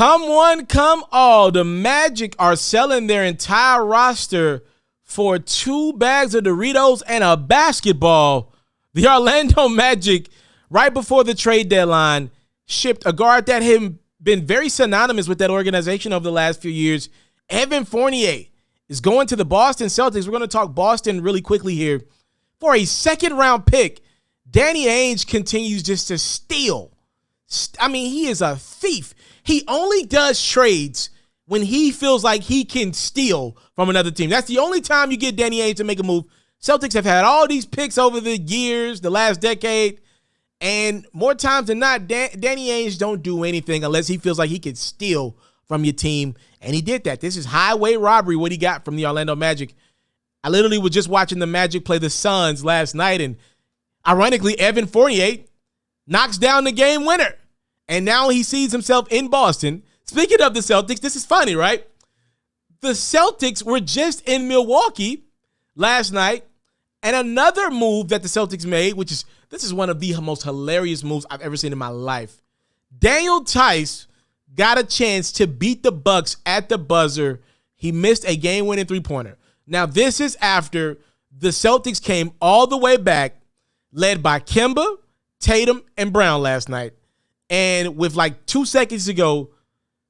Come one, come all. The Magic are selling their entire roster for 2 bags of Doritos and a basketball. The Orlando Magic, right before the trade deadline, shipped a guard that had been very synonymous with that organization over the last few years. Evan Fournier is going to the Boston Celtics. We're going to talk Boston really quickly here. For a second-round pick, Danny Ainge continues just to steal. I mean, he is a thief. He only does trades when he feels like he can steal from another team. That's the only time you get Danny Ainge to make a move. Celtics have had all these picks over the years, the last decade, and more times than not, Danny Ainge don't do anything unless he feels like he can steal from your team, and he did that. This is highway robbery, what he got from the Orlando Magic. I literally was just watching the Magic play the Suns last night, and ironically, Evan Fournier knocks down the game winner, and now he sees himself in Boston. Speaking of the Celtics, this is funny, right? The Celtics were just in Milwaukee last night, and another move that the Celtics made, this is one of the most hilarious moves I've ever seen in my life. Daniel Theis got a chance to beat the Bucks at the buzzer. He missed a game-winning three-pointer. Now, this is after the Celtics came all the way back, led by Kemba, Tatum, and Brown last night. And with like 2 seconds to go,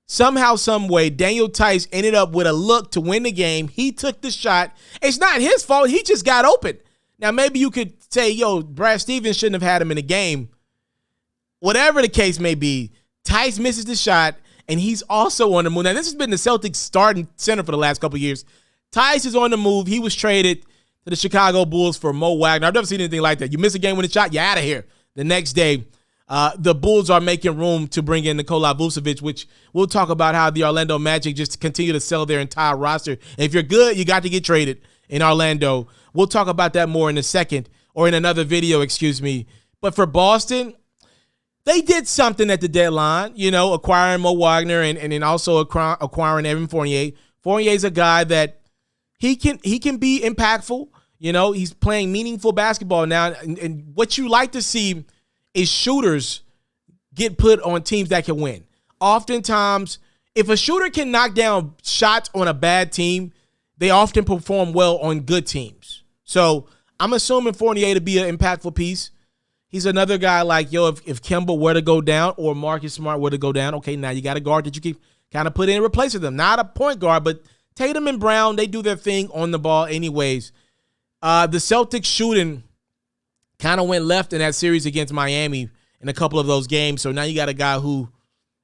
somehow, some way, Daniel Theis ended up with a look to win the game. He took the shot. It's not his fault. He just got open. Now, maybe you could say, yo, Brad Stevens shouldn't have had him in the game. Whatever the case may be, Theis misses the shot, and he's also on the move. Now, this has been the Celtics starting center for the last couple of years. Theis is on the move. He was traded to the Chicago Bulls for Mo Wagner. I've never seen anything like that. You miss a game with a shot, you're out of here. The next day, the Bulls are making room to bring in Nikola Vucevic, which we'll talk about how the Orlando Magic just continue to sell their entire roster. And if you're good, you got to get traded in Orlando. We'll talk about that more in a second, or in another video, excuse me. But for Boston, they did something at the deadline, acquiring Mo Wagner and then also acquiring Evan Fournier. Fournier's a guy that he can be impactful. He's playing meaningful basketball now. And what you like to see is shooters get put on teams that can win. Oftentimes, if a shooter can knock down shots on a bad team, they often perform well on good teams. So I'm assuming Fournier to be an impactful piece. He's another guy like, if Kemba were to go down or Marcus Smart were to go down, okay, now you got a guard that you can kind of put in and replace with them. Not a point guard, but Tatum and Brown, they do their thing on the ball anyways. The Celtics shooting kind of went left in that series against Miami in a couple of those games. So now you got a guy who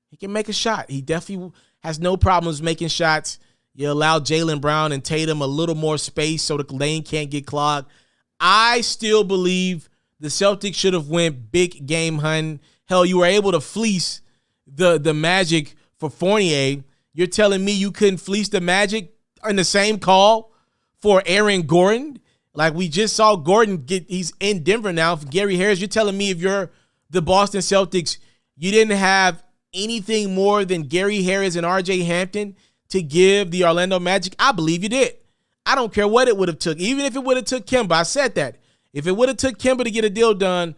he can make a shot. He definitely has no problems making shots. You allow Jaylen Brown and Tatum a little more space so the lane can't get clogged. I still believe the Celtics should have went big game hunting. Hell, you were able to fleece the Magic for Fournier. You're telling me you couldn't fleece the Magic in the same call for Aaron Gordon? Like we just saw Gordon he's in Denver now. For Gary Harris, you're telling me if you're the Boston Celtics, you didn't have anything more than Gary Harris and RJ Hampton to give the Orlando Magic? I believe you did. I don't care what it would have took. Even if it would have took Kemba, I said that. If it would have took Kemba to get a deal done,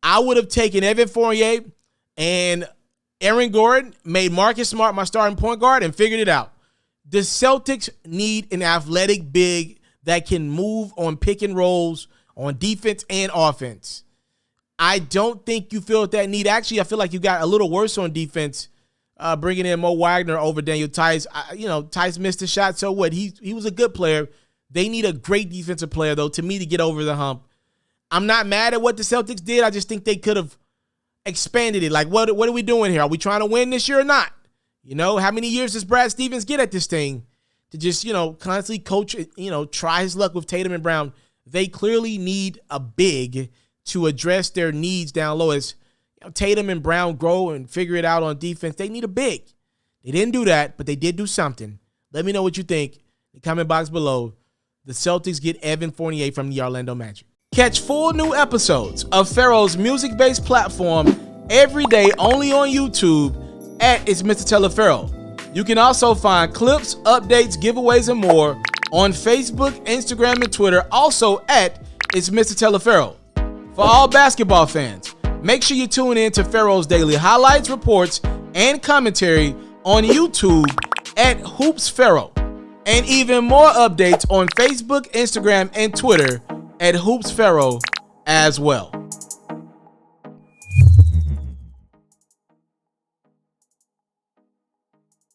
I would have taken Evan Fournier and Aaron Gordon, made Marcus Smart my starting point guard, and figured it out. The Celtics need an athletic big that can move on pick and rolls on defense and offense. I don't think you feel that need. Actually, I feel like you got a little worse on defense bringing in Mo Wagner over Daniel Theis. Theis missed a shot, so what? He was a good player. They need a great defensive player, though, to me, to get over the hump. I'm not mad at what the Celtics did. I just think they could have expanded it. Like, what are we doing here? Are we trying to win this year or not? How many years does Brad Stevens get at this thing to just, constantly coach, try his luck with Tatum and Brown? They clearly need a big to address their needs down low. As Tatum and Brown grow and figure it out on defense, they need a big. They didn't do that, but they did do something. Let me know what you think in the comment box below. The Celtics get Evan Fournier from the Orlando Magic. Catch full new episodes of FERRO's music-based platform every day only on YouTube at It's Mr.Taliaferro. You can also find clips, updates, giveaways, and more on Facebook, Instagram, and Twitter, also at It's Mr.Taliaferro. For all basketball fans, make sure you tune in to FERRO's daily highlights, reports, and commentary on YouTube at FERRO, and even more updates on Facebook, Instagram, and Twitter at FERRO as well.